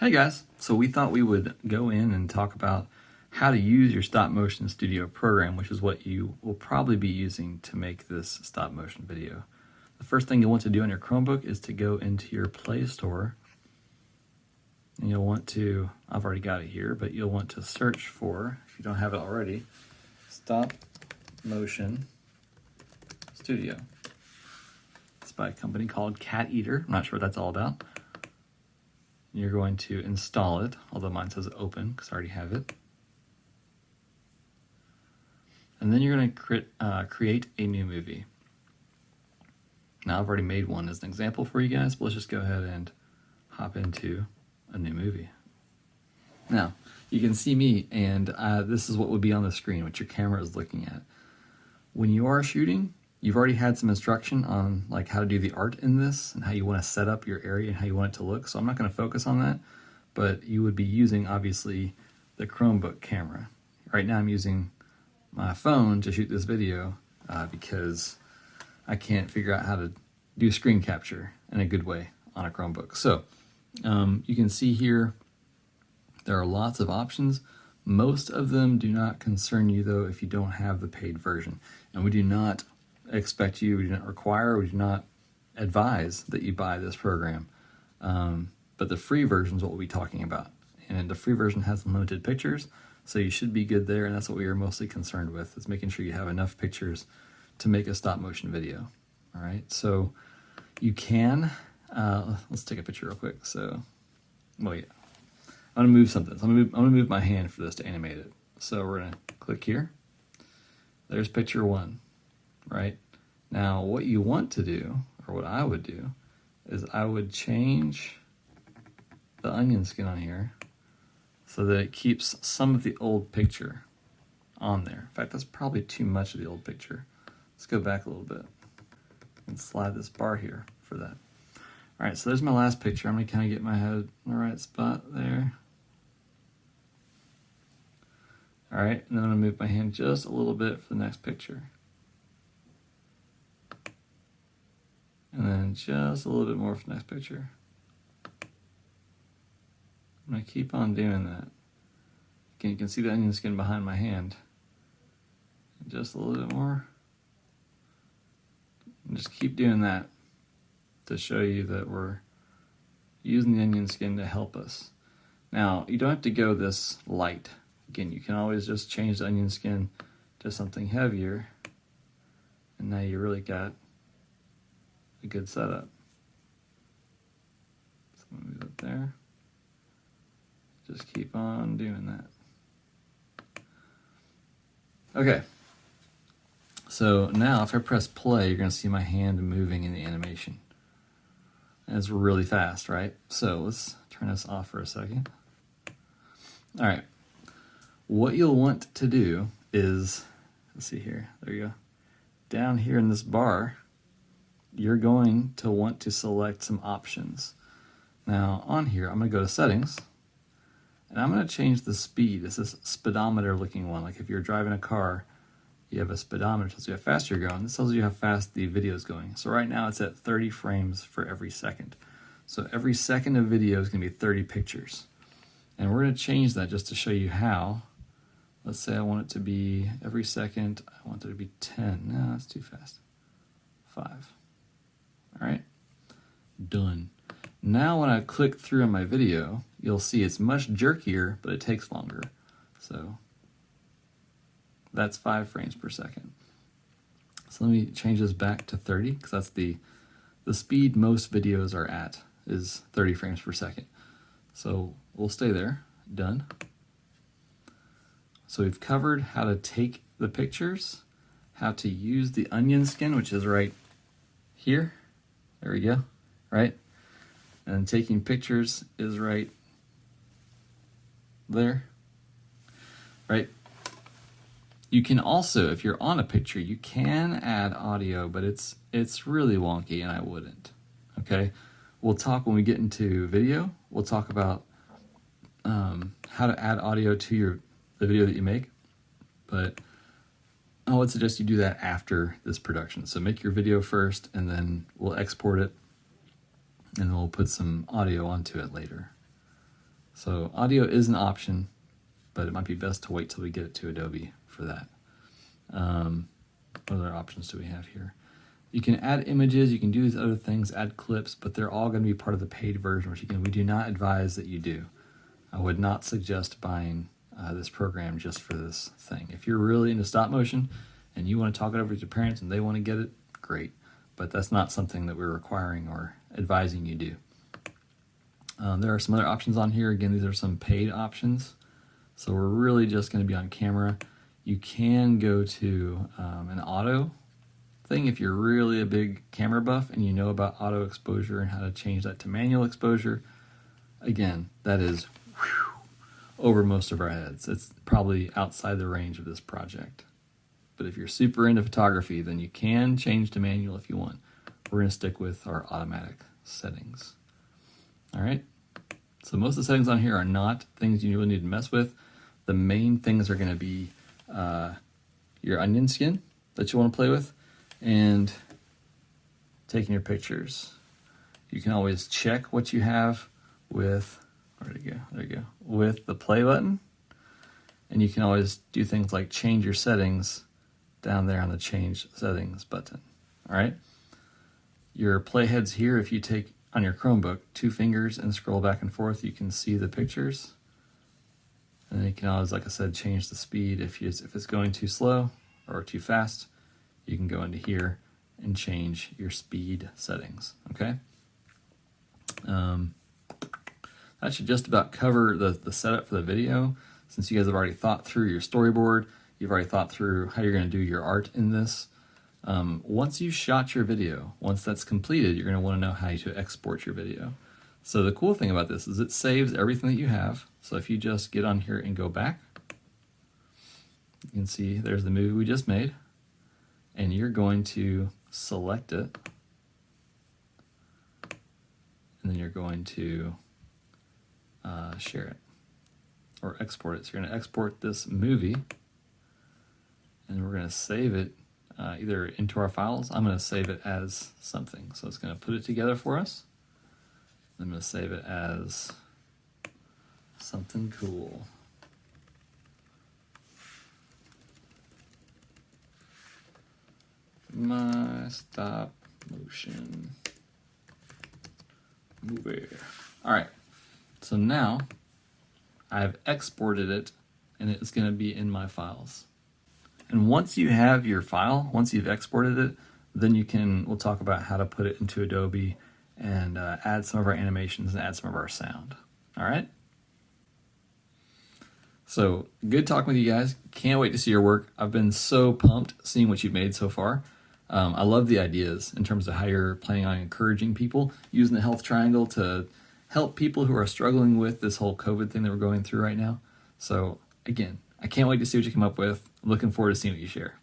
Hey guys, so we thought we would go in and talk about how to use your stop motion studio program, which is what you will probably be using to make this stop motion video. The first thing you'll want to do on your Chromebook is to go into your Play Store, and you'll want to, I've already got it here, but you'll want to search for, if you don't have it already, Stop Motion Studio. It's by a company called Cat Eater. I'm not sure what that's all about. You're going to install it, although mine says open because I already have it. And then you're going to create a new movie. Now I've already made one as an example for you guys, but let's just go ahead and hop into a new movie. Now, you can see me, and this is what would be on the screen, what your camera is looking at. When you are shooting, you've already had some instruction on like how to do the art in this and how you want to set up your area and how you want it to look. So I'm not going to focus on that, but you would be using obviously the Chromebook camera. Right now I'm using my phone to shoot this video because I can't figure out how to do screen capture in a good way on a Chromebook. So you can see here there are lots of options. Most of them do not concern you though if you don't have the paid version, and we do not expect you, we do not require, we do not advise that you buy this program. But the free version is what we'll be talking about. And the free version has unlimited pictures, so you should be good there, and that's what we are mostly concerned with, is making sure you have enough pictures to make a stop motion video. All right, so you can, let's take a picture real quick. So, well, yeah, I'm gonna move something. So I'm gonna move my hand for this to animate it. So we're gonna click here. There's picture one. Right? Now, what you want to do, or what I would do, is I would change the onion skin on here so that it keeps some of the old picture on there. In fact, that's probably too much of the old picture. Let's go back a little bit and slide this bar here for that. All right, so there's my last picture. I'm gonna kind of get my head in the right spot there. All right, and then I'm gonna move my hand just a little bit for the next picture. And then just a little bit more for the next picture. I'm going to keep on doing that. Again, you can see the onion skin behind my hand. Just a little bit more. And just keep doing that to show you that we're using the onion skin to help us. Now, you don't have to go this light. Again, you can always just change the onion skin to something heavier. And now you really got a good setup. So I'm gonna move it there. Just keep on doing that. Okay. So now if I press play, you're gonna see my hand moving in the animation. And it's really fast, right? So let's turn this off for a second. All right. What you'll want to do is, let's see here, there you go. Down here in this bar, you're going to want to select some options. Now on here, I'm gonna go to settings, and I'm gonna change the speed. It's this speedometer looking one. Like if you're driving a car, you have a speedometer, tells you how fast you're going. This tells you how fast the video is going. So right now it's at 30 frames for every second. So every second of video is gonna be 30 pictures. And we're gonna change that just to show you how. Let's say I want it to be every second, I want it to be 10. No, that's too fast. 5. All right, done. Now when I click through on my video, you'll see it's much jerkier, but it takes longer. So that's 5 frames per second. So let me change this back to 30, because that's the speed most videos are at, is 30 frames per second. So we'll stay there, done. So we've covered how to take the pictures, how to use the onion skin, which is right here. There we go, right? And taking pictures is right there, right? You can also, if you're on a picture, you can add audio, but it's really wonky and I wouldn't, okay? We'll talk when we get into video, we'll talk about how to add audio to the video that you make, but I would suggest you do that after this production. So make your video first, and then we'll export it, and we'll put some audio onto it later. So audio is an option, but it might be best to wait till we get it to Adobe for that. What other options do we have here? You can add images, you can do these other things, add clips, but they're all going to be part of the paid version, which again, we do not advise that you do. I would not suggest buying this program just for this thing. If you're really into stop motion and you want to talk it over to your parents and they want to get it, great. But that's not something that we're requiring or advising you do. There are some other options on here. Again, these are some paid options. So we're really just going to be on camera. You can go to an auto thing if you're really a big camera buff and you know about auto exposure and how to change that to manual exposure. Again, that is over most of our heads. It's probably outside the range of this project. But if you're super into photography, then you can change to manual if you want. We're going to stick with our automatic settings. All right. So most of the settings on here are not things you really need to mess with. The main things are going to be your onion skin that you want to play with and taking your pictures. You can always check what you have with, where'd it go? There you go. With the play button. And you can always do things like change your settings down there on the change settings button. All right. Your playheads here, if you take on your Chromebook 2 fingers and scroll back and forth, you can see the pictures. And then you can always, like I said, change the speed. If it's going too slow or too fast, you can go into here and change your speed settings, okay? That should just about cover the setup for the video. Since you guys have already thought through your storyboard, you've already thought through how you're gonna do your art in this. Once you shot your video, once that's completed, you're gonna wanna know how to export your video. So the cool thing about this is it saves everything that you have. So if you just get on here and go back, you can see there's the movie we just made, and you're going to select it, and then you're going to share it or export it. So you're going to export this movie, and we're going to save it either into our files. I'm going to save it as something. So it's going to put it together for us. I'm going to save it as something cool. My stop motion movie. All right. So now I've exported it and it's going to be in my files. And once you have your file, once you've exported it, then we'll talk about how to put it into Adobe and add some of our animations and add some of our sound. All right? So good talking with you guys. Can't wait to see your work. I've been so pumped seeing what you've made so far. I love the ideas in terms of how you're planning on encouraging people, using the health triangle to help people who are struggling with this whole COVID thing that we're going through right now. So again, I can't wait to see what you come up with. I'm looking forward to seeing what you share.